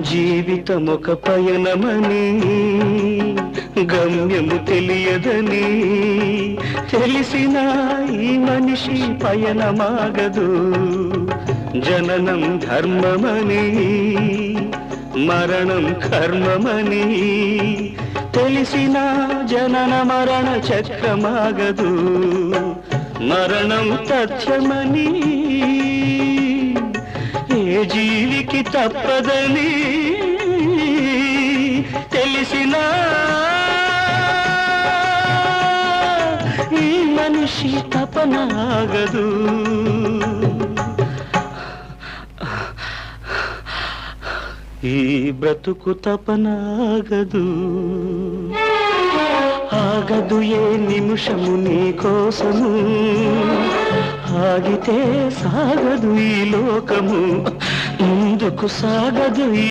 జీవితమొక పయనమని గమ్యము తెలియదని తెలిసిన ఈ మనిషి పయనమాగదు. జననం ధర్మమని మరణం కర్మమని తెలిసిన జనన మరణ చక్రమాగదు. మరణం తథ్యమని ఏ జీవికి తప్పదని తెలిసిన ఈ మనిషి తపనాగదు. ఈ బ్రతుకు తపనాగదు. ఆగదు ఏ నిమిషము నీ కోసము, ఆగితే సాగదు ఈ లోకము, ముందుకు సాగదు.